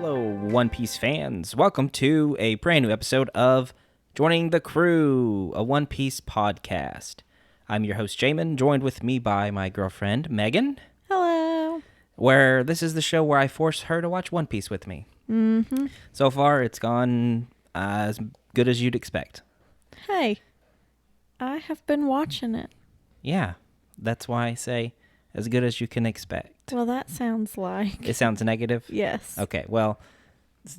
Hello, One Piece fans. Welcome to a brand new episode of Joining the Crew, a One Piece podcast. I'm your host, Jamin, joined with me by my girlfriend, Megan. Hello. Where this is the show where I force her to watch One Piece with me. Mm-hmm. So far, it's gone as good as you'd expect. Hey, I have been watching it. Yeah, that's why I say as good as you can expect. Well, that sounds like... It sounds negative? Yes. Okay, well,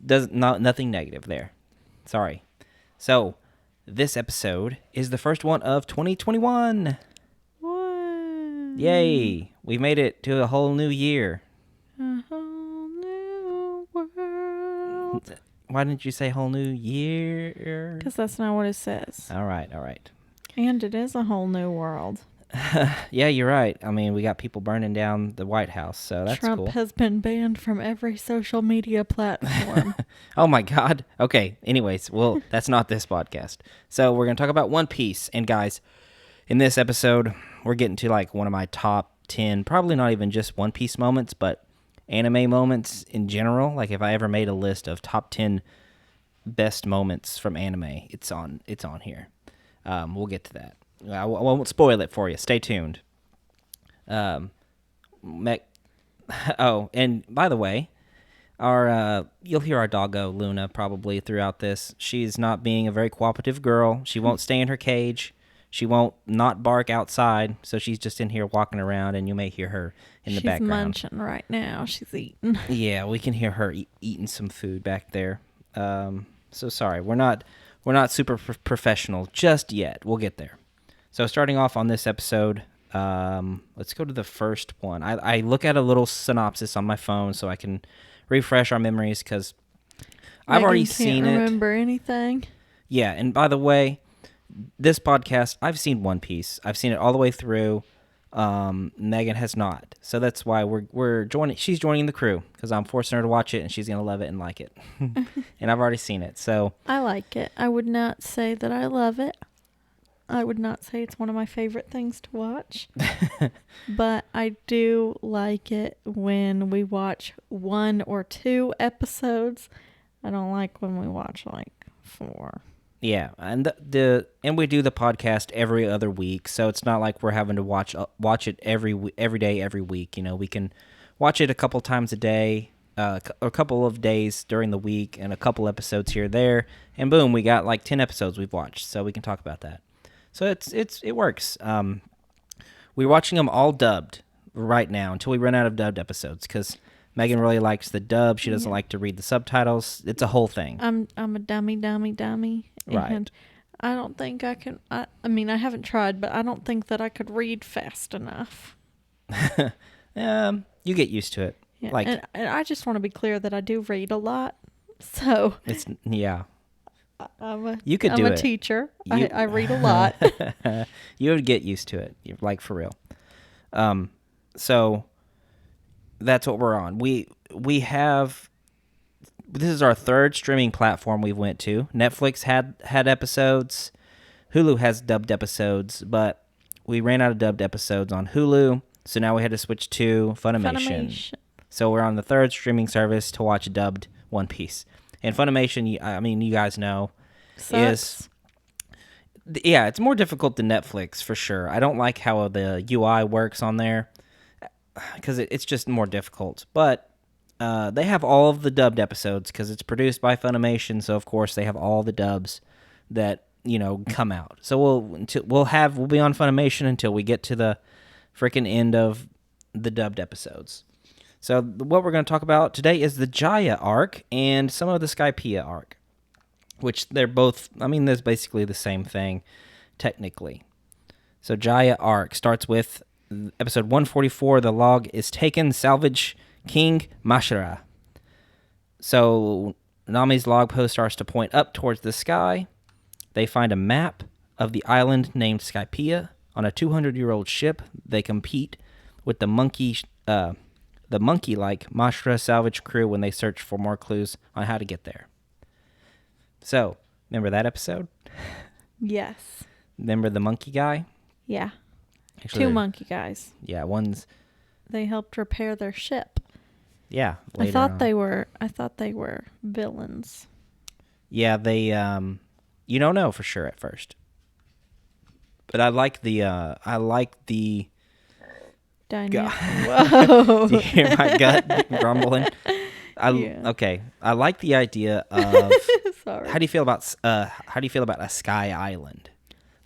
nothing negative there. Sorry. So, this episode is the first one of 2021. What? Yay! We've made it to a whole new year. A whole new world. Why didn't you say whole new year? Because that's not what it says. All right. And it is a whole new world. Yeah, you're right. I mean, we got people burning down the White House, so that's Trump cool. has been banned from every social media platform. Oh my God. Okay, anyways, well, that's not this podcast. So we're going to talk about One Piece. And guys, in this episode, we're getting to like one of my top 10, probably not even just One Piece moments, but anime moments in general. Like if I ever made a list of top 10 best moments from anime, it's on here. We'll get to that. I won't spoil it for you. Stay tuned. Oh, and by the way, you'll hear our doggo Luna probably throughout this. She's not being a very cooperative girl. She won't stay in her cage. She won't not bark outside. So she's just in here walking around, and you may hear her in the background. She's munching right now. She's eating. Yeah, we can hear her eating some food back there. So sorry, we're not super professional just yet. We'll get there. So starting off on this episode, let's go to the first one. I look at a little synopsis on my phone so I can refresh our memories because I've already seen it. Can't remember anything. Yeah, and by the way, this podcast, I've seen One Piece. I've seen it all the way through. Megan has not, so that's why we're joining. She's joining the crew because I'm forcing her to watch it, and she's gonna love it and like it. And I've already seen it, so I like it. I would not say that I love it. I would not say it's one of my favorite things to watch, but I do like it when we watch 1 or 2 episodes. I don't like when we watch like 4. Yeah, and and we do the podcast every other week, so it's not like we're having to watch it every day, every week. You know, we can watch it a couple times a day, a couple of days during the week, and a couple episodes here or there, and boom, we got like 10 episodes we've watched, so we can talk about that. So it works. We're watching them all dubbed right now until we run out of dubbed episodes because Megan really likes the dub. She doesn't like to read the subtitles. It's a whole thing. I'm a dummy. Right. And I don't think I can. I mean, I haven't tried, but I don't think that I could read fast enough. You get used to it. Yeah, like, and I just want to be clear that I do read a lot. So yeah. I'm a teacher. I read a lot. You would get used to it, like for real. So that's what we're on. We have. This is our third streaming platform we went to. Netflix had episodes. Hulu has dubbed episodes, but we ran out of dubbed episodes on Hulu, so now we had to switch to Funimation. So we're on the third streaming service to watch dubbed One Piece. And Funimation, I mean, you guys know, Sucks. it's more difficult than Netflix for sure. I don't like how the UI works on there because it's just more difficult. But they have all of the dubbed episodes because it's produced by Funimation, so of course they have all the dubs that come out. So we'll be on Funimation until we get to the freaking end of the dubbed episodes. So what we're going to talk about today is the Jaya arc and some of the Skypiea arc, which they're both, I mean, there's basically the same thing, technically. So Jaya arc starts with episode 144, the log is taken, salvage King Mashira. So Nami's log post starts to point up towards the sky. They find a map of the island named Skypiea. On a 200-year-old ship, they compete with the monkey-like Mashra salvage crew when they search for more clues on how to get there. So, remember that episode? Yes. Remember the monkey guy? Yeah. Actually, 2 monkey guys. Yeah, one's... They helped repair their ship. Yeah, I later thought on. they were villains. Yeah, they you don't know for sure at first. But I like the Dynamic. God. Do you Whoa. hear my gut grumbling? Yeah. Okay. I like the idea of Sorry. how do you feel about a Sky Island?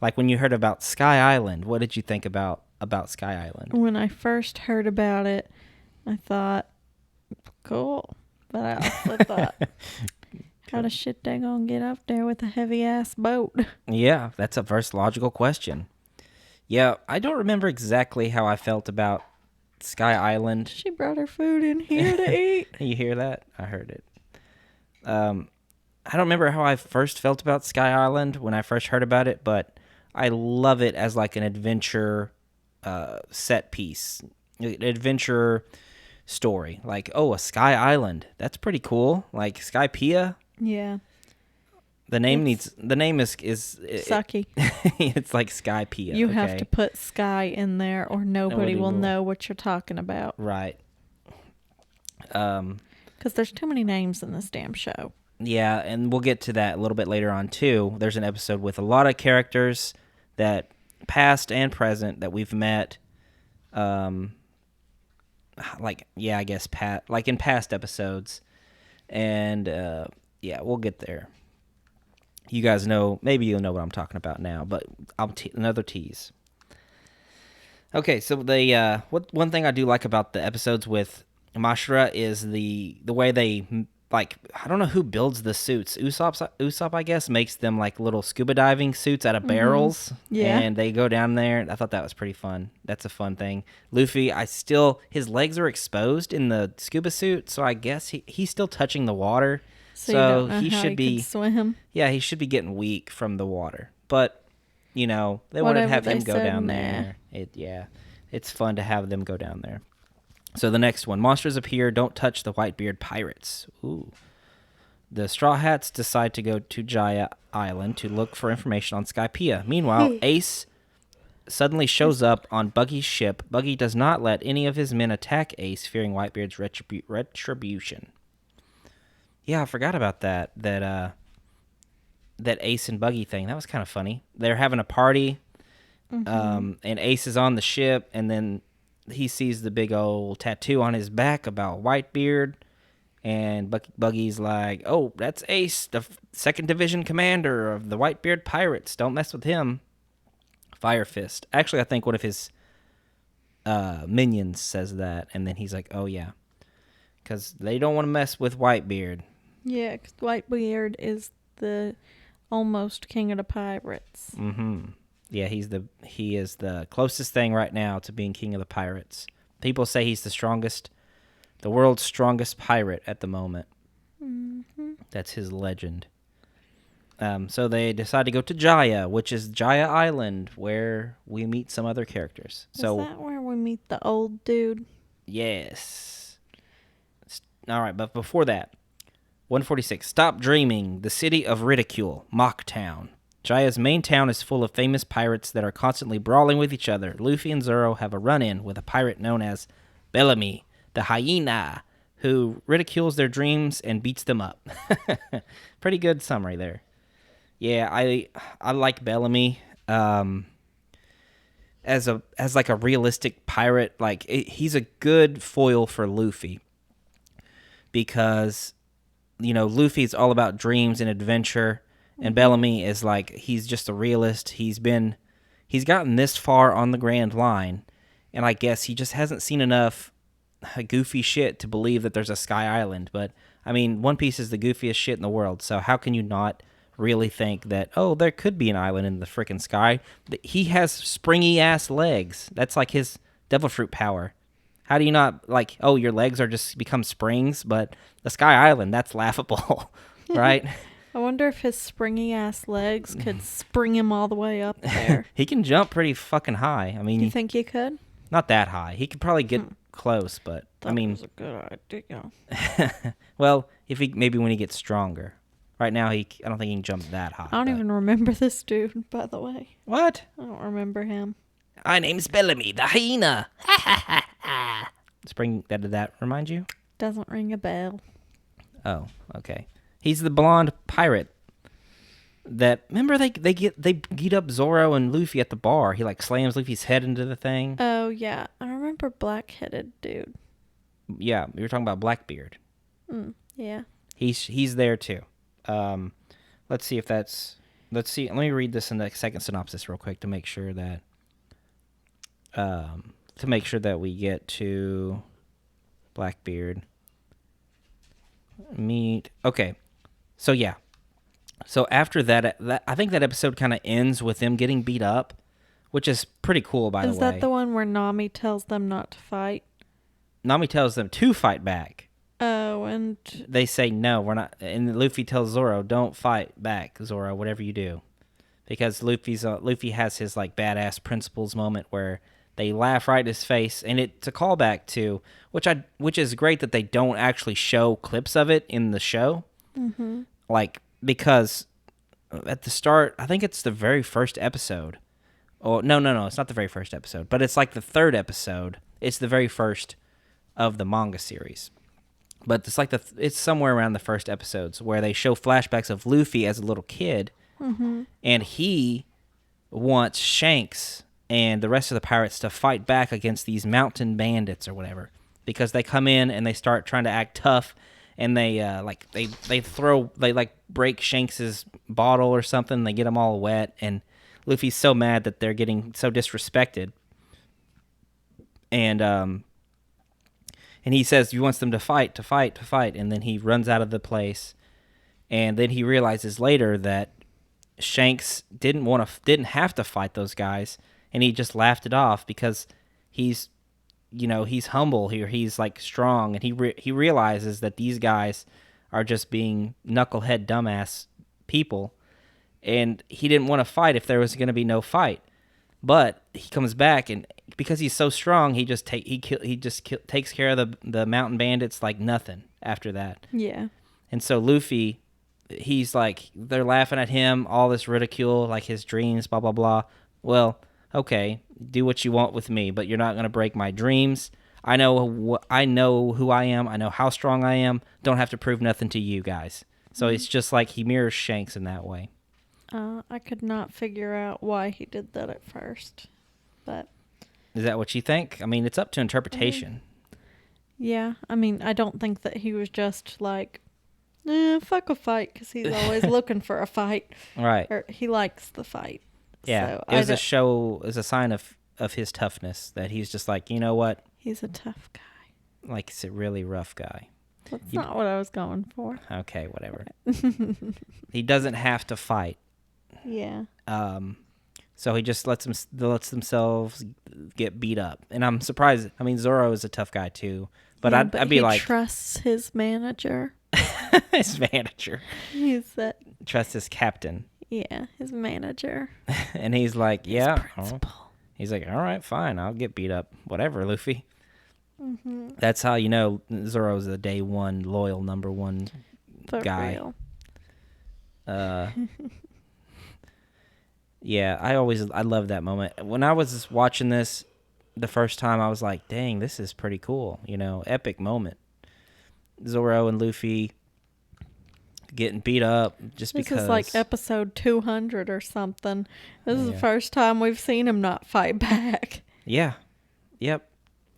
Like when you heard about Sky Island, what did you think about Sky Island? When I first heard about it, I thought, cool. But I also thought, how the shit they gonna get up there with a heavy ass boat? Yeah, that's a first logical question. Yeah, I don't remember exactly how I felt about Sky Island. She brought her food in here to eat. You hear that? I heard it. I don't remember how I first felt about Sky Island when I first heard about it, but I love it as like an adventure set piece, an adventure story. Like, oh, a Sky Island, that's pretty cool. Like Skypiea. Yeah. The name is Sucky. it's like Skypiea. You okay? have to put Sky in there or nobody will know what you're talking about. Right. Because there's too many names in this damn show. Yeah, and we'll get to that a little bit later on, too. There's an episode with a lot of characters that, past and present, that we've met, I guess, like in past episodes. And, yeah, we'll get there. You guys know, maybe you'll know what I'm talking about now, but another tease. Okay, so one thing I do like about the episodes with Mashra is the way they, like, I don't know who builds the suits. Usopp, I guess, makes them like little scuba diving suits out of barrels. Yeah. And they go down there. I thought that was pretty fun. That's a fun thing. Luffy, his legs are exposed in the scuba suit, so I guess he's still touching the water. So you don't know he how should he be could swim. Yeah, he should be getting weak from the water. But, they wanted to have him go down there. It's fun to have them go down there. So the next one, monsters appear, don't touch the Whitebeard pirates. Ooh. The Straw Hats decide to go to Jaya Island to look for information on Skypiea. Meanwhile, Ace suddenly shows up on Buggy's ship. Buggy does not let any of his men attack Ace, fearing Whitebeard's retribution. Yeah, I forgot about that Ace and Buggy thing. That was kind of funny. They're having a party, and Ace is on the ship, and then he sees the big old tattoo on his back about Whitebeard, and Buggy's like, oh, that's Ace, the 2nd Division commander of the Whitebeard Pirates. Don't mess with him. Fire Fist. Actually, I think one of his minions says that, and then he's like, oh, yeah, because they don't want to mess with Whitebeard. Yeah, because Whitebeard is the almost king of the pirates. Mm-hmm. Yeah, he is the closest thing right now to being king of the pirates. People say he's the world's strongest pirate at the moment. Mm-hmm. That's his legend. So they decide to go to Jaya, which is Jaya Island, where we meet some other characters. Is that where we meet the old dude? Yes. All right, but before that, 146. Stop dreaming. The city of ridicule, Mock Town. Jaya's main town is full of famous pirates that are constantly brawling with each other. Luffy and Zoro have a run-in with a pirate known as Bellamy, the hyena, who ridicules their dreams and beats them up. Pretty good summary there. Yeah, I like Bellamy as like a realistic pirate. Like he's a good foil for Luffy because Luffy's all about dreams and adventure. And Bellamy is like, he's just a realist. He's gotten this far on the Grand Line, and I guess he just hasn't seen enough goofy shit to believe that there's a Sky Island. But, I mean, One Piece is the goofiest shit in the world, so how can you not really think that, oh, there could be an island in the frickin' sky? He has springy-ass legs. That's like his devil fruit power. How do you not, like, oh, your legs are just become springs, but the Sky Island, that's laughable, right? I wonder if his springy-ass legs could spring him all the way up there. He can jump pretty fucking high. I mean, You think he could? Not that high. He could probably get close, but That was a good idea. well, maybe when he gets stronger. Right now, I don't think he can jump that high. I don't even remember this dude, by the way. What? I don't remember him. My name's Bellamy, the hyena. Spring. Did that remind you? Doesn't ring a bell. Oh, okay. He's the blonde pirate. That remember they beat up Zoro and Luffy at the bar. He like slams Luffy's head into the thing. Oh yeah, I remember black-headed dude. Yeah, we were talking about Blackbeard. Yeah. He's there too. Let's see if that's. Let's see. Let me read this in the second synopsis real quick to make sure that. We get to Blackbeard. Meet. Okay, so yeah. So after that, I think that episode kind of ends with them getting beat up, which is pretty cool, by the way. Is that the one where Nami tells them not to fight? Nami tells them to fight back. Oh, and They say, no, we're not. And Luffy tells Zoro, don't fight back, Zoro, whatever you do. Because Luffy has his like badass principles moment where they laugh right in his face. And it's a callback to, which is great that they don't actually show clips of it in the show. Mm-hmm. Like, because at the start, I think it's the very first episode. Oh, no, it's not the very first episode, but it's like the third episode. It's the very first of the manga series. But it's like it's somewhere around the first episodes where they show flashbacks of Luffy as a little kid, and he wants Shanks and the rest of the pirates to fight back against these mountain bandits or whatever, because they come in and they start trying to act tough. And they break Shanks's bottle or something. They get them all wet, and Luffy's so mad that they're getting so disrespected. And he says he wants them to fight, and then he runs out of the place. And then he realizes later that Shanks didn't have to fight those guys, and he just laughed it off because he's humble here. He's like strong, and he realizes that these guys are just being knucklehead dumbass people, and he didn't want to fight if there was going to be no fight. But he comes back, and because he's so strong, he just takes care of the mountain bandits like nothing after that. Yeah. And so Luffy, he's like, they're laughing at him, all this ridicule, like his dreams, blah blah blah. Well, okay, do what you want with me, but you're not going to break my dreams. I know who I am. I know how strong I am. Don't have to prove nothing to you guys. So it's just like he mirrors Shanks in that way. I could not figure out why he did that at first, but Is that what you think? I mean, it's up to interpretation. Yeah, I mean, I don't think that he was just like, fuck a fight, because he's always looking for a fight. Right. Or he likes the fight. Yeah, So it was a sign of his toughness that he's just like, you know what? He's a tough guy. Like, he's a really rough guy. That's not what I was going for. Okay, whatever. He doesn't have to fight. Yeah. So he just lets themselves get beat up. And I'm surprised. I mean, Zoro is a tough guy too. But Yeah, I'd be like... he trusts his manager. His manager. He's that... Trusts his captain. Yeah, his manager. And he's like, yeah. Principal. He's like, all right, fine. I'll get beat up. Whatever, Luffy. Mm-hmm. That's how you know Zoro's the day one loyal number one guy. Real. Yeah, I love that moment. When I was watching this the first time, I was like, dang, this is pretty cool. You know, epic moment. Zoro and Luffy getting beat up just because. This is like episode 200 or something. This is the first time we've seen him not fight back. Yeah. Yep.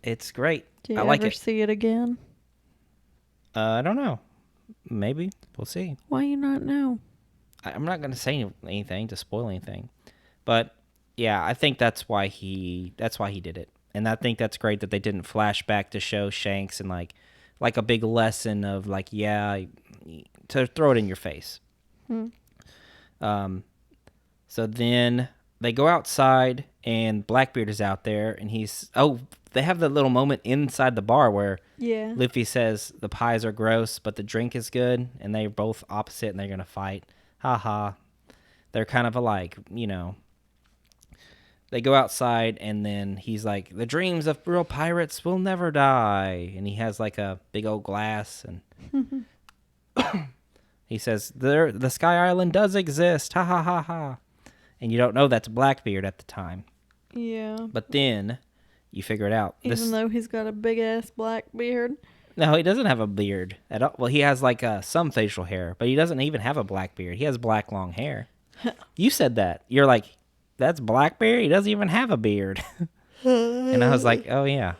It's great. Do you I like ever it. see it again? I don't know. Maybe. We'll see. Why you not know? I'm not going to say anything to spoil anything. But yeah, I think that's why he did it. And I think that's great that they didn't flash back to show Shanks and like a big lesson of like, yeah, to throw it in your face. So then they go outside and Blackbeard is out there and they have that little moment inside the bar where Luffy says the pies are gross, but the drink is good, and they're both opposite and they're going to fight. Haha. They're kind of alike, you know. They go outside and then he's like, the dreams of real pirates will never die. And he has like a big old glass and he says, the Sky Island does exist. Ha ha ha ha. And you don't know that's Blackbeard at the time. Yeah. But then you figure it out. Even though he's got a big ass black beard. No, he doesn't have a beard at all. Well, he has like some facial hair, but he doesn't even have a black beard. He has black long hair. You said that. You're like, that's Blackbeard? He doesn't even have a beard. And I was like, oh, yeah.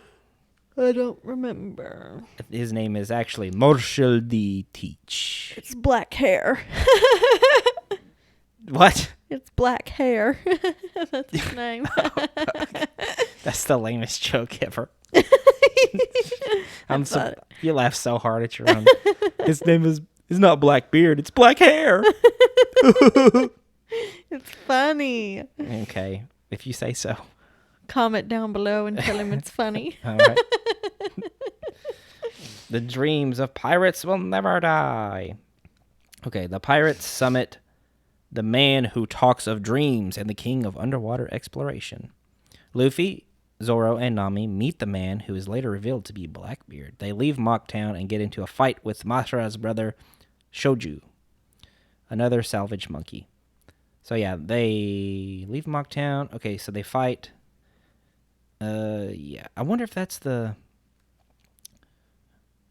I don't remember. His name is actually Marshall D. Teach. It's black hair. What? It's black hair. That's his name. That's the lamest joke ever. You laugh so hard at your own. His name is not Blackbeard, it's black hair. It's funny. Okay, if you say so. Comment down below and tell him it's funny. All right. The dreams of pirates will never die. Okay, the pirates summit the man who talks of dreams and the king of underwater exploration. Luffy, Zoro, and Nami meet the man who is later revealed to be Blackbeard. They leave Mocktown and get into a fight with Masara's brother, Shoju, another salvage monkey. So yeah, they leave Mocktown. Okay, so they fight. Yeah. I wonder if that's the...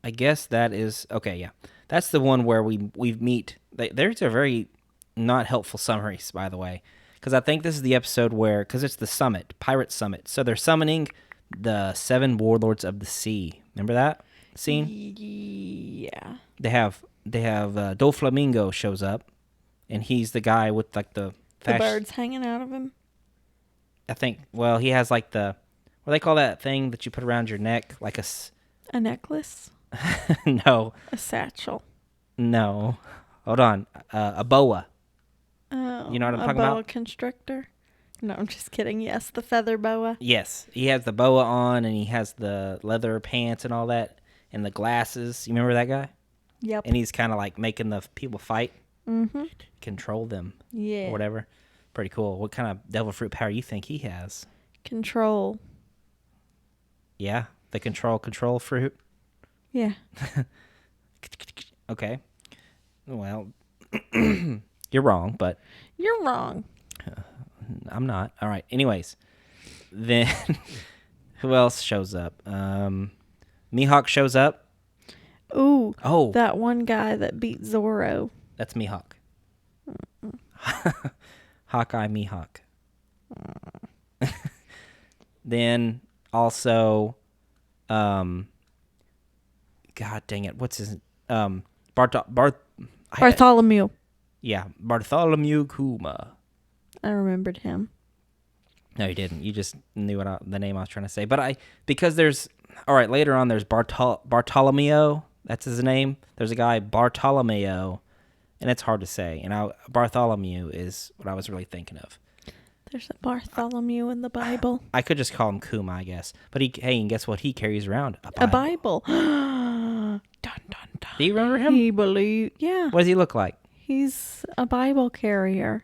I guess that is... Okay, yeah. That's the one where we meet... There's a very not helpful summaries, by the way. Because I think this is the episode where... Because it's the summit. Pirate Summit. So they're summoning the 7 warlords of the sea. Remember that scene? Yeah. They have Doflamingo shows up. And he's the guy with like the birds hanging out of him. I think, well, he has like the, what do they call that thing that you put around your neck? Like a necklace? No. A satchel? No. Hold on. A boa. Oh, you know what I'm talking about? A boa about? constrictor? No, I'm just kidding. Yes, the feather boa. Yes. He has the boa on and he has the leather pants and all that and the glasses. You remember that guy? Yep. And he's kind of like making the people fight. Mm-hmm. Control them. Yeah. Or whatever. Pretty cool. What kind of devil fruit power you think he has? Control. Yeah, the control fruit. Yeah. Okay. Well, you're wrong, but you're wrong. I'm not. All right. Anyways, then who else shows up? Mihawk shows up. Ooh. Oh, that one guy that beat Zoro. That's Mihawk. Hawkeye Mihawk. Then also, God dang it, what's his Bartholomew. Yeah, Bartholomew Kuma. I remembered him. No, you didn't. You just knew the name I was trying to say. But because there's, all right, later on there's Bartolomeo. That's his name. There's a guy, Bartolomeo, and it's hard to say. And Bartholomew is what I was really thinking of. There's a Bartholomew in the Bible. I could just call him Kuma, I guess. But and guess what? He carries around a Bible. Dun, dun, dun. Do you remember him? Yeah. What does he look like? He's a Bible carrier.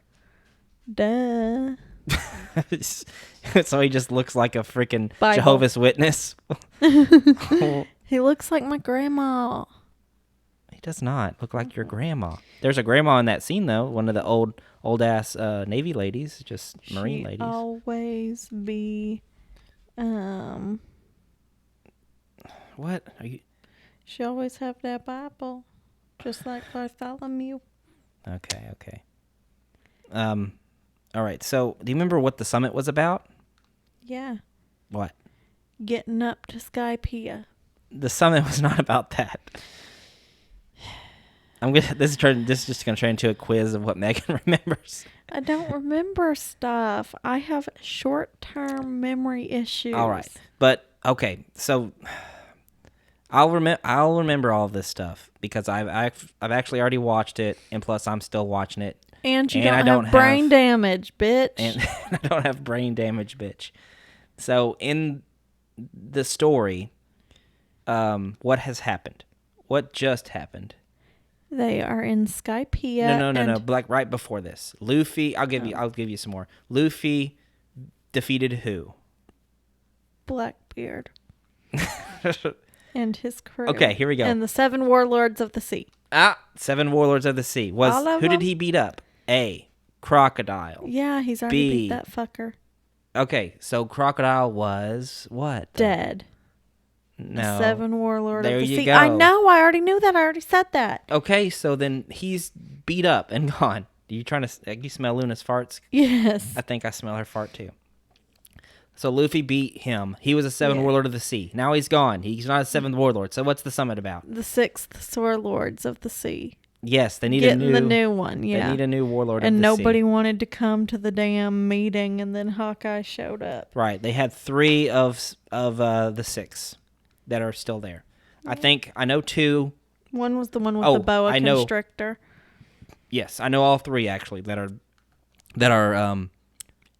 Duh. So he just looks like a freaking Bible. Jehovah's Witness. He looks like my grandma. He does not look like your grandma. There's a grandma in that scene, though. One of the old ass Navy ladies, just Marine ladies. Always be, What are you? She always have that Bible, just like Bartholomew. Okay. All right. So, do you remember what the summit was about? Yeah. What? Getting up to Skypiea. The summit was not about that. This is just gonna turn into a quiz of what Megan remembers. I don't remember stuff. I have short-term memory issues. All right, but okay, so I'll remember all of this stuff because I've actually already watched it, and plus I'm still watching it. And you don't have brain damage, bitch. And I don't have brain damage, bitch. So in the story, what has happened? What just happened? They are in Skypiea. No. Like right before this, Luffy. I'll give you some more. Luffy defeated who? Blackbeard. And his crew. Okay, here we go. And the 7 warlords of the sea. 7 warlords of the sea. Who did he beat up? A. Crocodile. Yeah, he's already beat that fucker. Okay, so Crocodile was what? Dead. No. Seven warlord There of the you sea. go. I know. I already knew that. I already said that. Okay, so then he's beat up and gone. Are you trying to? You smell Luna's farts? Yes. I think I smell her fart too. So Luffy beat him. He was a seven Yeah. warlord of the sea. Now he's gone. He's not a seventh warlord. So what's the summit about? The sixth sword lords of the sea. Yes, they need Getting the new one. They Yeah. need a new warlord And of the nobody sea. wanted to come to the damn meeting, and then Hawkeye showed up. Right. They had 3 of the 6 that are still there. I know 2. One was the one with the boa I know. constrictor. Yes, I know all 3 actually that are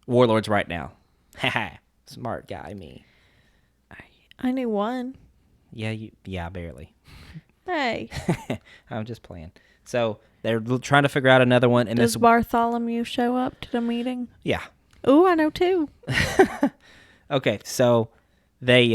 warlords right now. Haha. Smart guy me. I knew one. Yeah, barely. Hey. I'm just playing. So they're trying to figure out another one. And Does Bartholomew show up to the meeting? Yeah. Ooh, I know two. Okay, so they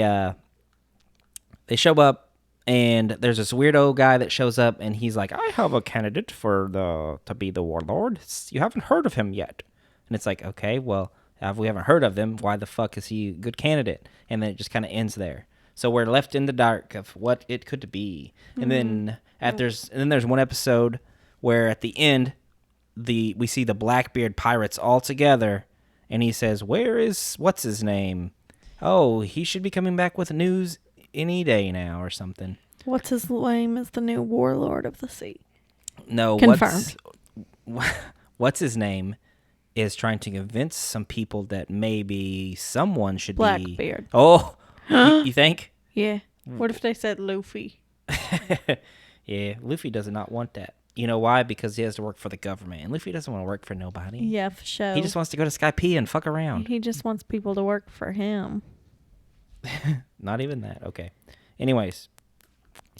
show up, and there's this weirdo guy that shows up, and he's like, "I have a candidate to be the warlord. You haven't heard of him yet." And it's like, okay, well, if we haven't heard of him, why the fuck is he a good candidate? And then it just kind of ends there. So we're left in the dark of what it could be. And then there's one episode where at the end we see the Blackbeard pirates all together, and he says, what's his name? Oh, he should be coming back with news any day now or something. What's his name is the new warlord of the sea. No, Confirmed. What's his name is trying to convince some people that maybe someone should be Blackbeard. Oh, you think? Yeah. What if they said Luffy? Yeah, Luffy does not want that. You know why? Because he has to work for the government. And Luffy doesn't want to work for nobody. Yeah, for sure. He just wants to go to Skypiea and fuck around. He just wants people to work for him. Not even that. Okay. Anyways.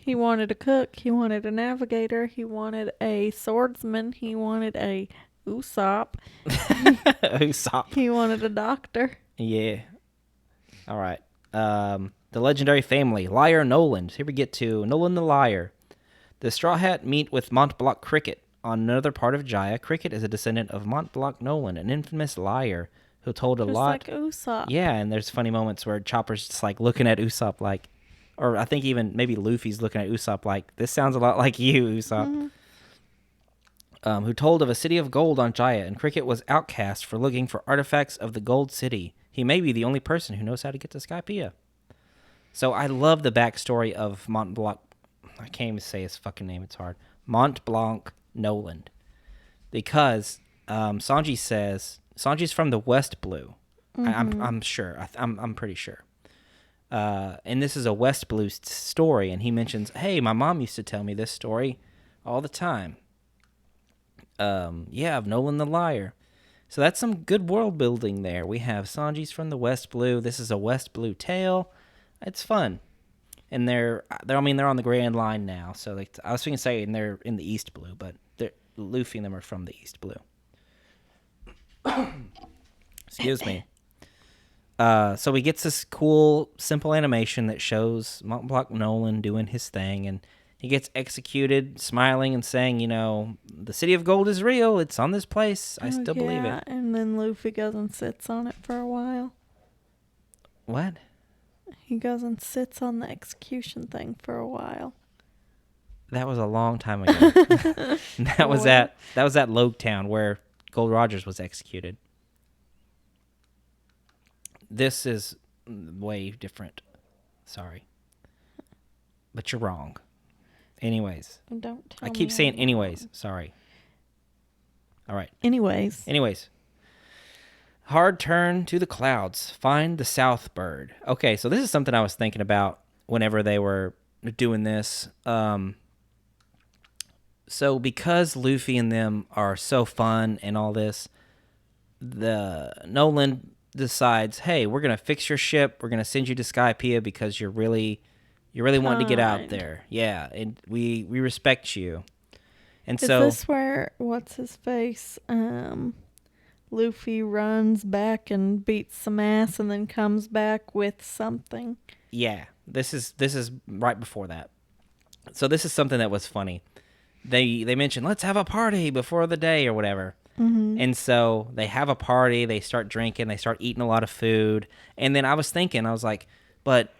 He wanted a cook. He wanted a navigator. He wanted a swordsman. He wanted a Usopp. Usopp. He wanted a doctor. Yeah. All right. The legendary family, Liar Noland. Here we get to Noland the Liar. The Straw Hat meet with Montblanc Cricket on another part of Jaya. Cricket is a descendant of Montblanc Noland, an infamous liar who told a Just lot. like Usopp. Yeah, and there's funny moments where Chopper's just like looking at Usopp like, or I think even maybe Luffy's looking at Usopp like, this sounds a lot like you, Usopp. Mm-hmm. Who told of a city of gold on Jaya, and Cricket was outcast for looking for artifacts of the gold city. He may be the only person who knows how to get to Skypiea. So I love the backstory of Montblanc. I can't even say his fucking name. It's hard. Montblanc Noland. Because Sanji says, Sanji's from the West Blue. Mm-hmm. I'm sure. I'm pretty sure. And this is a West Blue story. And he mentions, hey, my mom used to tell me this story all the time. Of Nolan the Liar. So that's some good world building there. We have Sanji's from the West Blue. This is a West Blue tale. It's fun. And they're on the Grand Line now. So I was thinking saying they're in the East Blue, but Luffy and them are from the East Blue. Excuse me. So he gets this cool, simple animation that shows Montblanc Nolan doing his thing, and he gets executed, smiling and saying, the city of gold is real. It's on this place. I still believe it. And then Luffy goes and sits on it for a while. What? He goes and sits on the execution thing for a while. That was a long time ago. that was at Logetown where Gold Rogers was executed. This is way different. Sorry. But you're wrong. Anyways. Don't tell I keep me saying I'm anyways. wrong. Sorry. All right. Anyways. Hard turn to the clouds. Find the South Bird. Okay, so this is something I was thinking about whenever they were doing this. So because Luffy and them are so fun and all this, the Nolan decides, hey, we're gonna fix your ship. We're gonna send you to Skypiea because you're really wanting to get out there. Yeah, and we respect you. And is this where what's his face? Luffy runs back and beats some ass and then comes back with something. Yeah, this is right before that. So this is something that was funny. They mentioned, let's have a party before the day or whatever. Mm-hmm. And so they have a party. They start drinking. They start eating a lot of food. And then I was like, but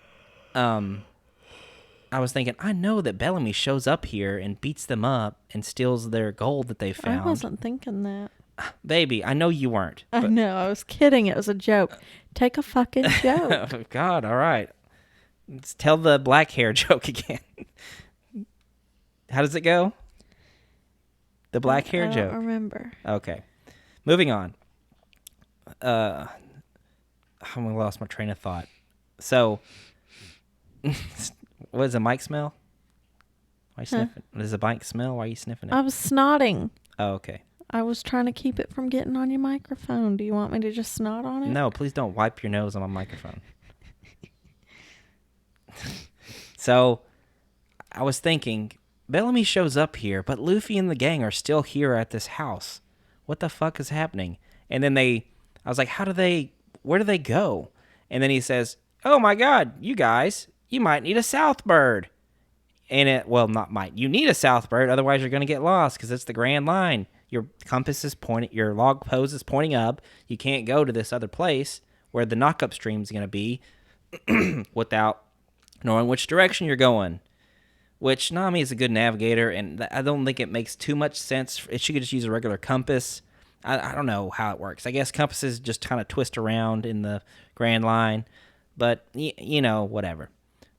I was thinking, I know that Bellamy shows up here and beats them up and steals their gold that they I found. wasn't thinking that. Baby, I know you weren't. I know. I was kidding. It was a joke. Take a fucking joke. Oh, God, all right. Let's tell the black hair joke again. How does it go? The black hair I joke. don't remember. Okay. Moving on. I lost my train of thought. So, what is a mic smell? Why are you sniffing? Does a mic smell? Why are you sniffing it? I was snotting. Oh, okay. I was trying to keep it from getting on your microphone. Do you want me to just snot on it? No, please don't wipe your nose on my microphone. So, I was thinking, Bellamy shows up here, but Luffy and the gang are still here at this house. What the fuck is happening? And then I was like, where do they go? And then he says, oh my God, you guys, you might need a south bird. And not might, you need a south bird, otherwise you're going to get lost because it's the Grand Line. Your compass is pointing, your log pose is pointing up. You can't go to this other place where the knock-up stream is going to be without knowing which direction you're going. Which Nami is a good navigator, and I don't think it makes too much sense. She could just use a regular compass. I don't know how it works. I guess compasses just kind of twist around in the Grand Line, but whatever.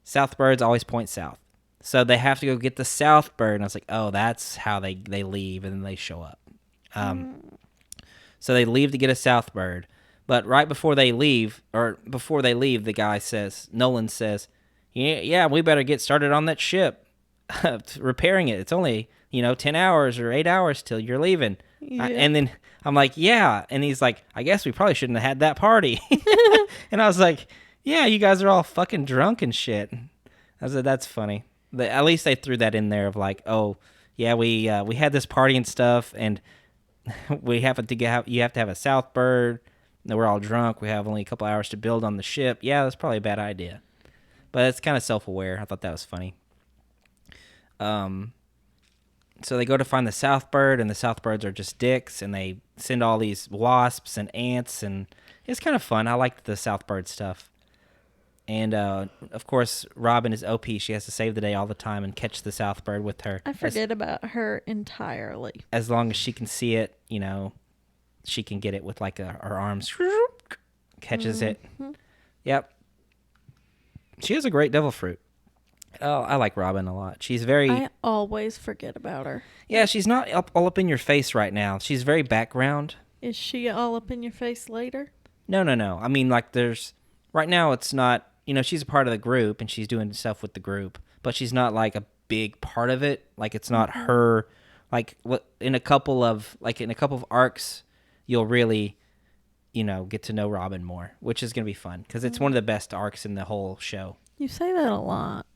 South birds always point south. So they have to go get the south bird, and I was like, oh, that's how they leave, and then they show up. So they leave to get a south bird, but right before they leave, the guy says, Nolan says, yeah, we better get started on that ship, repairing it. It's only 10 hours or 8 hours till you're leaving. Yeah. And then I'm like, yeah, and he's like, I guess we probably shouldn't have had that party. And I was like, yeah, you guys are all fucking drunk and shit. I said, that's funny. At least they threw that in there of like, oh, yeah, we had this party and stuff, and you have to have a south bird. And we're all drunk. We have only a couple hours to build on the ship. Yeah, that's probably a bad idea. But it's kind of self-aware. I thought that was funny. So they go to find the south bird, and the south birds are just dicks, and they send all these wasps and ants, and it's kind of fun. I liked the south bird stuff. And, of course, Robin is OP. She has to save the day all the time and catch the south bird with her. I forget about her entirely. As long as she can see it, she can get it with, like, her arms. Catches it. Yep. She has a great devil fruit. Oh, I like Robin a lot. She's very... I always forget about her. Yeah, she's not all up in your face right now. She's very background. Is she all up in your face later? No. I mean, like, there's... Right now, it's not... she's a part of the group, and she's doing stuff with the group. But she's not, like, a big part of it. Like, it's not her... Like, in a couple of arcs, you'll really... get to know Robin more, which is going to be fun, because it's one of the best arcs in the whole show. You say that a lot.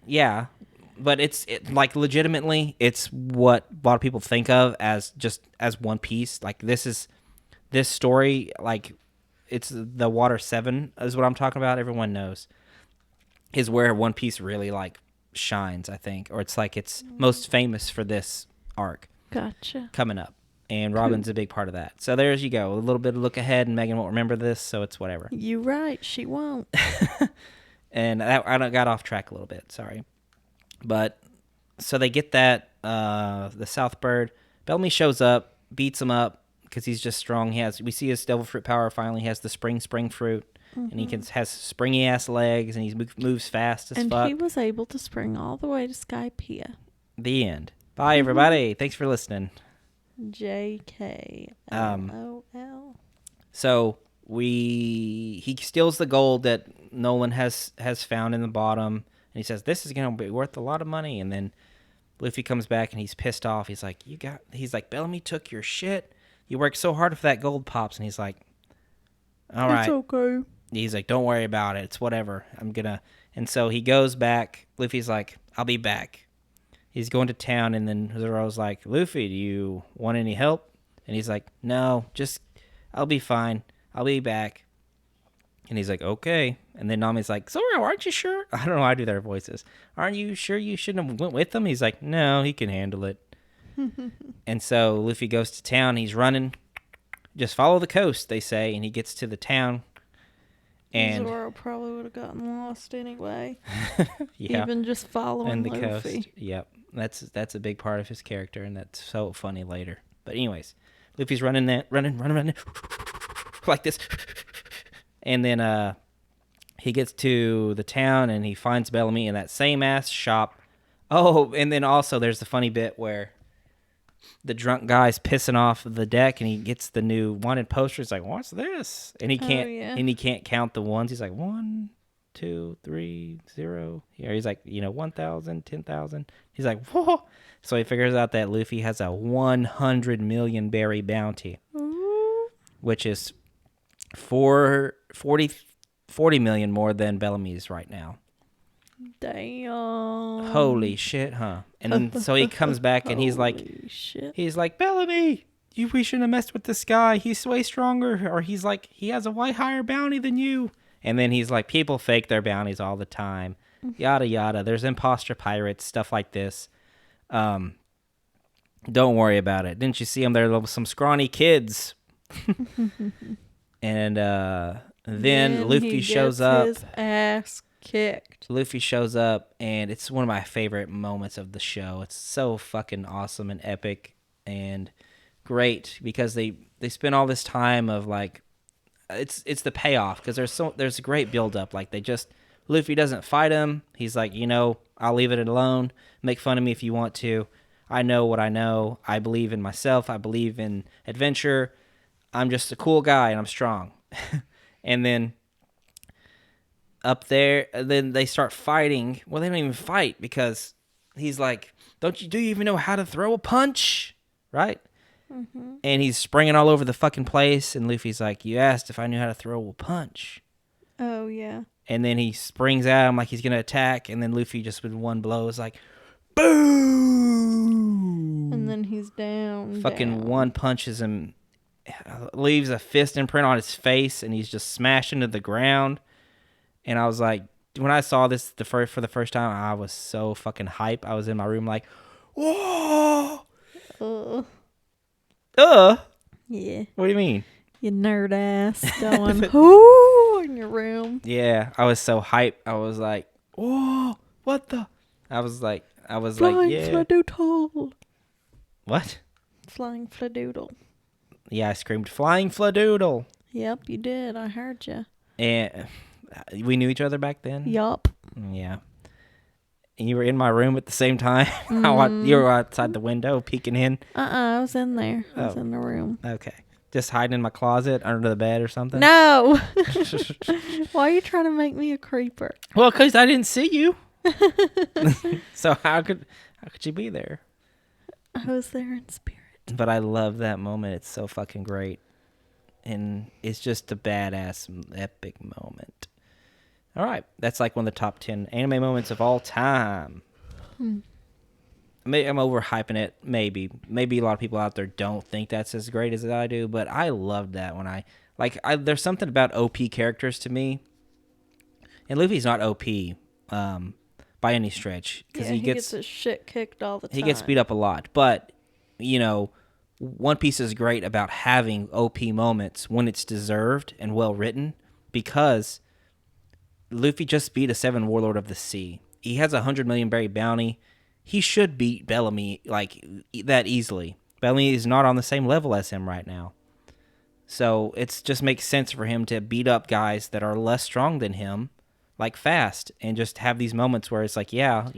Yeah, but it's like, legitimately, it's what a lot of people think of as One Piece. Like, this story, like, it's the Water 7 is what I'm talking about. Everyone knows is where One Piece really, like, shines, I think, or it's like it's most famous for this arc. Gotcha. Coming up. And Robin's a big part of that. So there's you go. A little bit of look ahead, and Megan won't remember this, so it's whatever. You right. She won't. And I got off track a little bit. Sorry. But so they get that, the South Bird. Bellamy shows up, beats him up because he's just strong. We see his devil fruit power finally. He has the spring fruit. And he has springy-ass legs, and he moves fast as fuck. And he was able to spring all the way to Skypiea. The end. Bye, everybody. Thanks for listening. JK. LOL. So he steals the gold that Nolan has found in the bottom, and he says, this is going to be worth a lot of money. And then Luffy comes back, and he's pissed off. He's like, Bellamy took your shit. You worked so hard for that gold, Pops. And he's like, all right. It's okay. He's like, don't worry about it. It's whatever. And so he goes back. Luffy's like, I'll be back. He's going to town, and then Zoro's like, Luffy, do you want any help? And he's like, no, I'll be fine. I'll be back. And he's like, okay. And then Nami's like, Zoro, aren't you sure? I don't know how I do their voices. Aren't you sure you shouldn't have went with him? He's like, no, he can handle it. And so Luffy goes to town. He's running. Just follow the coast, they say. And he gets to the town. And Zoro probably would have gotten lost anyway. yeah, Even just following and the Luffy. coast. Yep, that's a big part of his character, and that's so funny later. But anyways, Luffy's running like this, and then he gets to the town and he finds Bellamy in that same ass shop. Oh, and then also there's the funny bit where the drunk guy's pissing off the deck and he gets the new wanted poster. He's like, "What's this?" And he can't and he can't count the ones. He's like 1, 2, 3, 0. Here he's like, 1,000, 10,000. He's like, whoa. So he figures out that Luffy has a 100 million berry bounty, which is 40 million more than Bellamy's right now. Damn. Holy shit, huh? And then so he comes back and he's like, Bellamy, we shouldn't have messed with this guy. He's way stronger. Or he's like, he has a way higher bounty than you. And then he's like, people fake their bounties all the time. Yada, yada. There's imposter pirates, stuff like this. Don't worry about it. Didn't you see them? They're some scrawny kids. And then Luffy shows up. His ass kicked. Luffy shows up, and it's one of my favorite moments of the show. It's so fucking awesome and epic and great because they spend all this time of like, it's the payoff because there's a great build up. Like Luffy doesn't fight him. He's like, I'll leave it alone. Make fun of me if you want to. I know what I know. I believe in myself. I believe in adventure. I'm just a cool guy and I'm strong. And then up there, then they start fighting. Well, they don't even fight because he's like, do you even know how to throw a punch? Right? Mm-hmm. And he's springing all over the fucking place. And Luffy's like, you asked if I knew how to throw a punch. Oh, yeah. And then he springs at him like he's going to attack. And then Luffy just with one blow is like, boom! And then he's down. One punches him, leaves a fist imprint on his face, and he's just smashed into the ground. And I was like, when I saw this for the first time, I was so fucking hype. I was in my room like, whoa! Yeah. What do you mean? You nerd ass going, whoo, in your room. Yeah, I was so hype. I was like, whoa, what the? I was like, Flying yeah. Fladoodle. What? Flying Fladoodle. Yeah, I screamed, flying Fladoodle. Yep, you did. I heard you. And we knew each other back then? Yup. Yeah. And you were in my room at the same time? You were outside the window peeking in? I was in there. I was in the room. Okay. Just hiding in my closet under the bed or something? No. Why are you trying to make me a creeper? Well, because I didn't see you. So how could you be there? I was there in spirit. But I love that moment. It's so fucking great. And it's just a badass, epic moment. All right. That's like one of the top 10 anime moments of all time. Maybe I'm overhyping it. Maybe a lot of people out there don't think that's as great as I do. But I loved that when there's something about OP characters to me. And Luffy's not OP by any stretch. Because he gets his shit kicked all the time. He gets beat up a lot. But, One Piece is great about having OP moments when it's deserved and well written because Luffy just beat a 7 Warlord of the Sea. He has a 100 million berry bounty. He should beat Bellamy like that easily. Bellamy is not on the same level as him right now. So it just makes sense for him to beat up guys that are less strong than him, like fast, and just have these moments where it's like, yeah,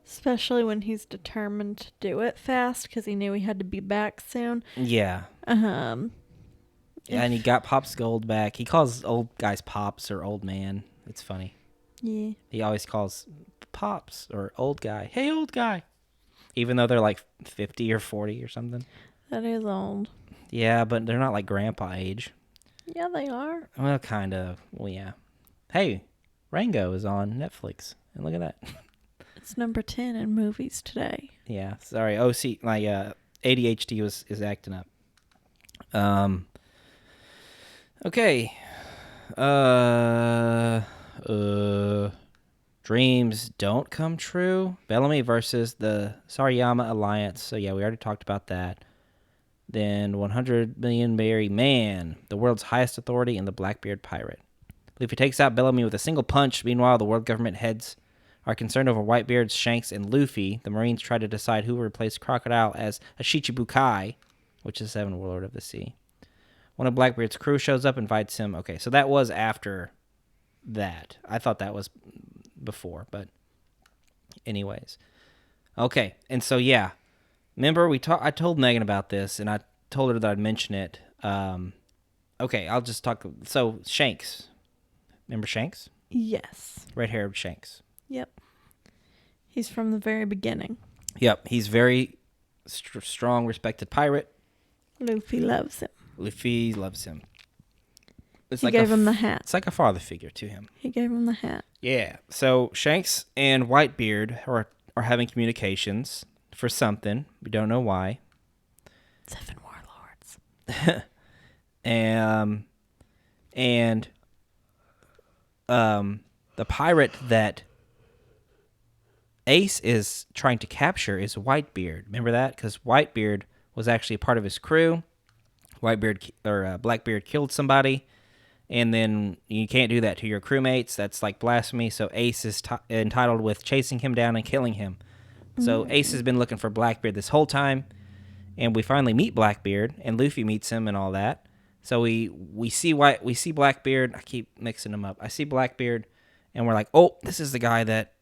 Especially when he's determined to do it fast because he knew he had to be back soon. Yeah. Yeah, and he got Pop's gold back. He calls old guys Pops or old man. It's funny. Yeah. He always calls Pops or old guy, hey, old guy. Even though they're like 50 or 40 or something. That is old. Yeah, but they're not like grandpa age. Yeah, they are. Well, kind of. Well, yeah. Hey, Rango is on Netflix. And look at that. It's number 10 in movies today. Yeah, sorry. OC, my ADHD is acting up. Okay. Dreams don't come true. Bellamy versus the Sarayama Alliance. So yeah, we already talked about that. Then 100 Million Berry Man, the world's highest authority, and the Blackbeard Pirate. Luffy takes out Bellamy with a single punch. Meanwhile, the world government heads are concerned over Whitebeard, Shanks, and Luffy. The Marines try to decide who will replace Crocodile as a Shichibukai, which is Seven Warlord of the Sea. One of Blackbeard's crew shows up and invites him. Okay, so that was after that. I thought that was before, but anyways. Okay, and so yeah. Remember, I told Megan about this, and I told her that I'd mention it. Okay, I'll just talk. So, Shanks. Remember Shanks? Yes. Red-haired Shanks. Yep. He's from the very beginning. Yep, he's very strong, respected pirate. Luffy loves him. Luffy loves him. He gave him the hat. It's like a father figure to him. He gave him the hat. Yeah, so Shanks and Whitebeard are having communications for something. We don't know why. 7 warlords. And the pirate that Ace is trying to capture is Whitebeard. Remember that? Because Whitebeard was actually a part of his crew. Blackbeard killed somebody, and then you can't do that to your crewmates. That's like blasphemy. So Ace is entitled with chasing him down and killing him. So Ace has been looking for Blackbeard this whole time, and we finally meet Blackbeard, and Luffy meets him and all that. So we see Blackbeard. I keep mixing them up. I see Blackbeard, and we're like, oh, this is the guy that,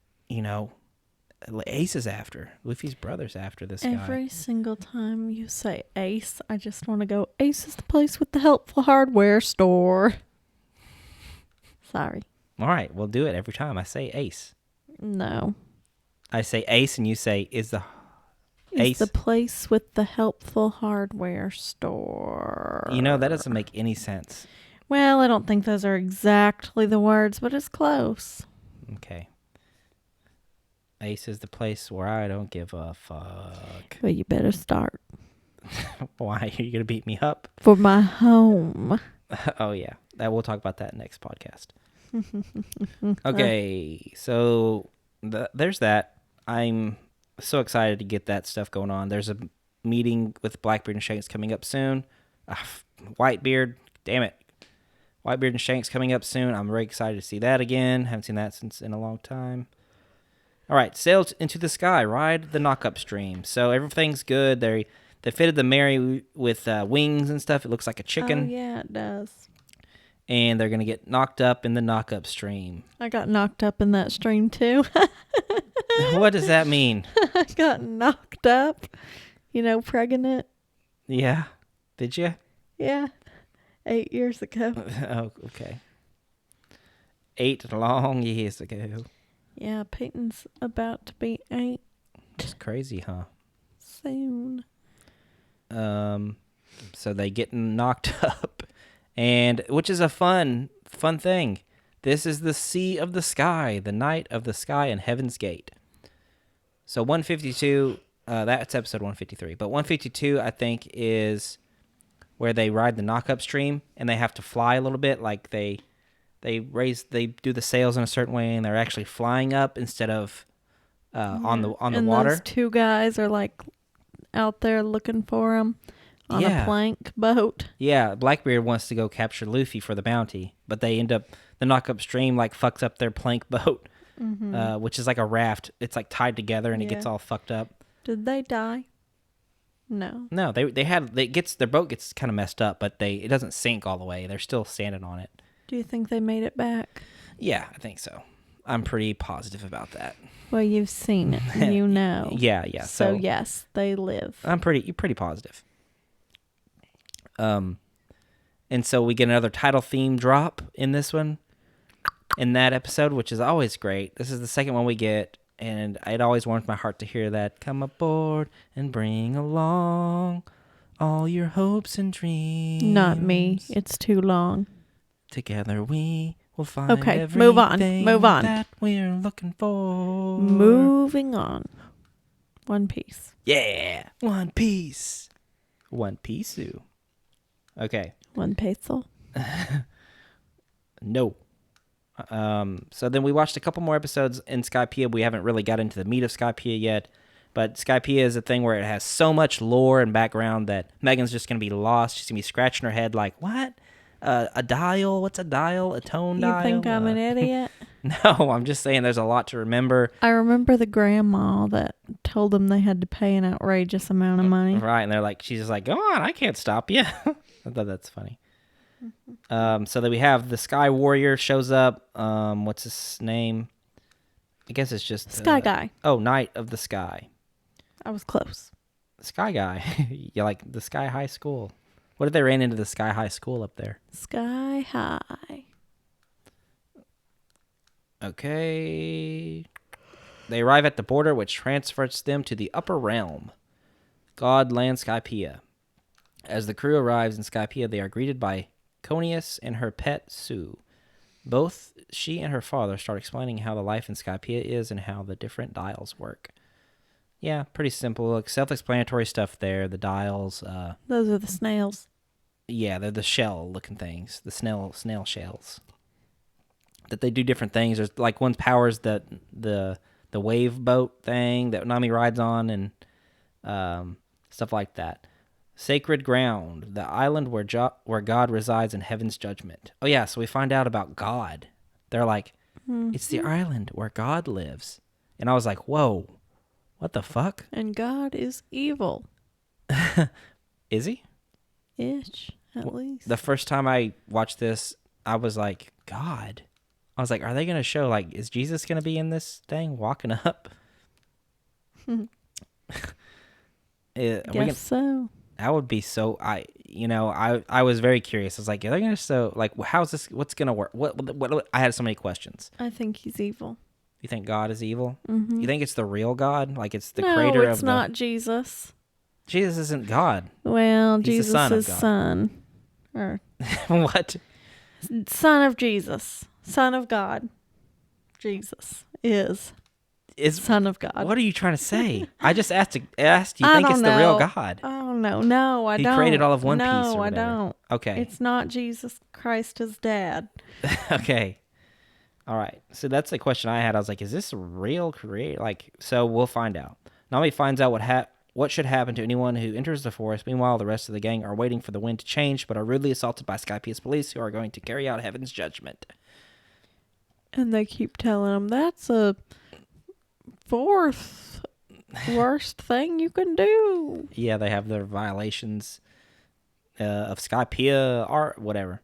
Ace is after. Luffy's brother's after this guy. Every single time you say Ace, I just want to go, Ace is the place with the helpful hardware store. Sorry. All right, we'll do it every time I say Ace. No. I say Ace, and you say, is the Ace the place with the helpful hardware store. That doesn't make any sense. Well, I don't think those are exactly the words, but it's close. Okay. Ace is the place where I don't give a fuck. Well, you better start. Why? Are you going to beat me up? For my home. Oh, yeah. We'll talk about that next podcast. Okay, so there's that. I'm so excited to get that stuff going on. There's a meeting with Blackbeard and Shanks coming up soon. Whitebeard, damn it. Whitebeard and Shanks coming up soon. I'm very excited to see that again. Haven't seen that since in a long time. All right, sail into the sky. Ride the knock-up stream. So everything's good. They fitted the Mary with wings and stuff. It looks like a chicken. Oh, yeah, it does. And they're going to get knocked up in the knock-up stream. I got knocked up in that stream, too. What does that mean? I got knocked up. Pregnant. Yeah. Did you? Yeah. 8 years ago. Oh, okay. 8 long years ago. Yeah, Peyton's about to be 8. It's crazy, huh? Soon. So they get knocked up, and which is a fun thing. This is the Sea of the Sky, the Night of the Sky, and Heaven's Gate. So 152, that's episode 153. But 152, I think, is where they ride the knock-up stream, and they have to fly a little bit. Like they do the sails in a certain way, and they're actually flying up instead of on the water. And those 2 guys are like out there looking for them on a plank boat. Yeah, Blackbeard wants to go capture Luffy for the bounty, but they end up the knock-up stream like fucks up their plank boat, which is like a raft. It's like tied together and it gets all fucked up. Did they die? No. No, their boat gets kind of messed up, but it doesn't sink all the way. They're still standing on it. Do you think they made it back? Yeah, I think so. I'm pretty positive about that. Well, you've seen it. You know. Yeah. So yes, they live. I'm pretty positive. And so we get another title theme drop in this one, in that episode, which is always great. This is the second one we get, and it always warms my heart to hear that. Come aboard and bring along all your hopes and dreams. Not me. It's too long. Together we will find everything move on. that we're looking for. Moving on. One Piece. Yeah, One Piece. One Piece. Okay. One Peso. No. So then we watched a couple more episodes in Skypiea. We haven't really got into the meat of Skypiea yet, but Skypiea is a thing where it has so much lore and background that Megan's just going to be lost. She's going to be scratching her head like, what? A dial. What's a dial? A tone You dial? think I'm an idiot? No, I'm just saying there's a lot to remember. I remember the grandma that told them they had to pay an outrageous amount of money. Right, and they're like, she's just like, go on, I can't stop you. I thought that's funny. So that we have the Sky Warrior shows up. What's his name? I guess it's just Sky Guy. Oh, Knight of the Sky. I was close. Sky Guy. You like the Sky High School. What if they ran into the Sky High School up there? Sky High. Okay. They arrive at the border, which transfers them to the upper realm. God land Skypiea. As the crew arrives in Skypiea, they are greeted by Conius and her pet Sue. Both she and her father start explaining how the life in Skypiea is and how the different dials work. Yeah, pretty simple. Like self-explanatory stuff there. The dials. Those are the snails. Yeah, they're the shell-looking things. The snail shells. That they do different things. There's like one powers the wave boat thing that Nami rides on and stuff like that. Sacred ground, the island where God resides in heaven's judgment. Oh yeah, so we find out about God. They're like, it's the island where God lives. And I was like, whoa, what the fuck? And God is evil. Is he? Ish, at least. The first time I watched this, I was like, God. I was like, are they going to show, like, is Jesus going to be in this thing walking up? Guess so. That would be so. I was very curious. I was like, are they going to show, like, how's this? What's going to work? What? I had so many questions. I think he's evil. You think God is evil? Mm-hmm. You think it's the real God? Like it's the no, creator of it's not Jesus. Jesus isn't God. Well, He's Jesus the son is of God. son. Or What? son of Jesus. Son of God. Jesus is son of God. What are you trying to say? I just asked. You I think don't it's the real know. God? Oh no, no, I He don't. created all of One Piece. No, Or I whatever. don't. Okay. It's not Jesus Christ, his dad. Okay. All right. So that's the question I had. I was like, is this a real creator? Like, so we'll find out. Nami finds out what should happen to anyone who enters the forest. Meanwhile, the rest of the gang are waiting for the wind to change, but are rudely assaulted by Skypiea's police, who are going to carry out heaven's judgment. And they keep telling him that's a fourth worst thing you can do. Yeah, they have their violations of Skypiea or whatever.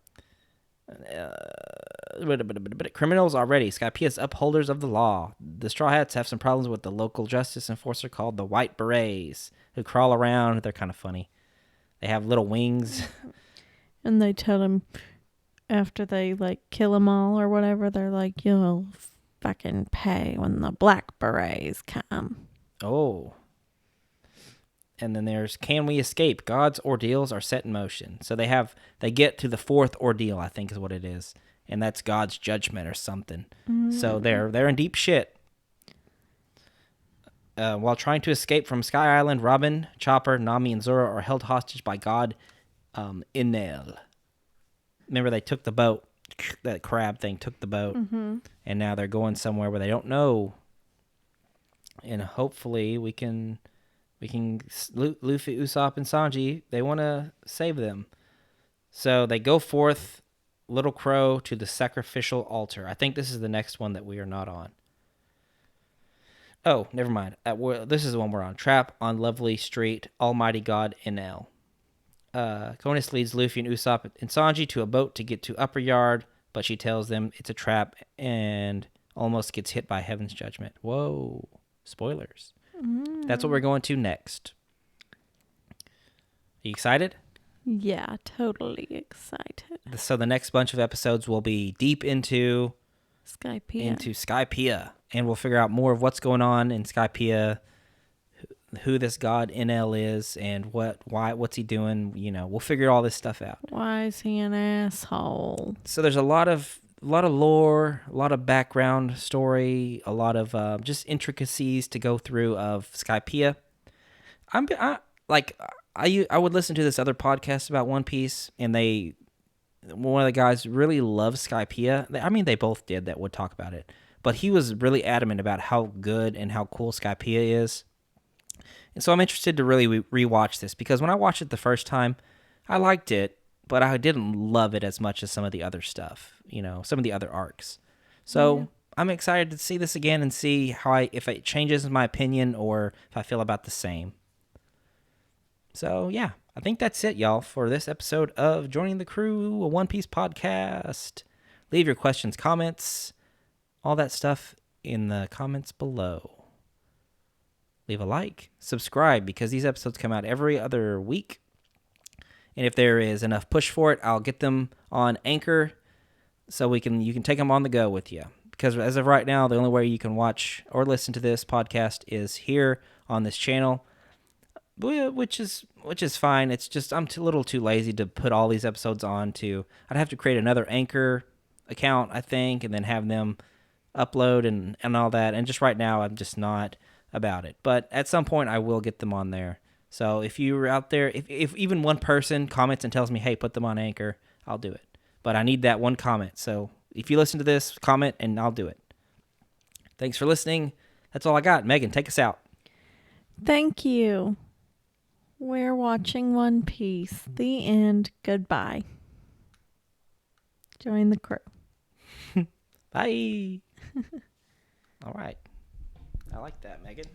Criminals already. Skypiea's upholders of the law. The Straw Hats have some problems with the local justice enforcer called the White Berets, who crawl around. They're kind of funny. They have little wings. And they tell him after they like kill them all or whatever, they're like, you'll fucking pay when the Black Berets come. Oh. And then there's Can We Escape? God's ordeals are set in motion. So they get to the fourth ordeal, I think is what it is. And that's God's judgment or something. Mm-hmm. So they're in deep shit. While trying to escape from Sky Island, Robin, Chopper, Nami, and Zoro are held hostage by God Enel. Remember they took the boat. That crab thing took the boat. Mm-hmm. And now they're going somewhere where they don't know. And hopefully we can Luffy, Usopp, and Sanji, they want to save them. So they go forth, Little Crow, to the sacrificial altar. I think this is the next one that we are not on. Oh, never mind. This is the one we're on. Trap on Lovely Street, Almighty God Enel. Konis leads Luffy and Usopp and Sanji to a boat to get to Upper Yard, but she tells them it's a trap and almost gets hit by Heaven's Judgment. Whoa. Spoilers. That's what we're going to next. Are you excited? Yeah, totally excited. So the next bunch of episodes will be deep into Skypiea. And we'll figure out more of what's going on in Skypiea, who this god Enel is, and what's he doing. We'll figure all this stuff out. Why is he an asshole? So there's a lot of lore, a lot of background story, a lot of just intricacies to go through of Skypiea. I would listen to this other podcast about One Piece, and one of the guys really loves Skypiea. I mean, they both did that would talk about it, but he was really adamant about how good and how cool Skypiea is. And so I'm interested to really rewatch this, because when I watched it the first time, I liked it, but I didn't love it as much as some of the other stuff, some of the other arcs. So Yeah. I'm excited to see this again and see if it changes my opinion or if I feel about the same. So yeah, I think that's it, y'all, for this episode of Joining the Crew, a One Piece podcast. Leave your questions, comments, all that stuff in the comments below. Leave a like, subscribe, because these episodes come out every other week. And if there is enough push for it, I'll get them on Anchor so you can take them on the go with you. Because as of right now, the only way you can watch or listen to this podcast is here on this channel, which is fine. It's just I'm a little too lazy to put all these episodes on to. I'd have to create another Anchor account, I think, and then have them upload and all that. And just right now, I'm just not about it. But at some point, I will get them on there. So if you're out there, if even one person comments and tells me, hey, put them on Anchor, I'll do it. But I need that one comment. So if you listen to this, comment and I'll do it. Thanks for listening. That's all I got. Megan, take us out. Thank you. We're watching One Piece. The end. Goodbye. Join the crew. Bye. All right. I like that, Megan.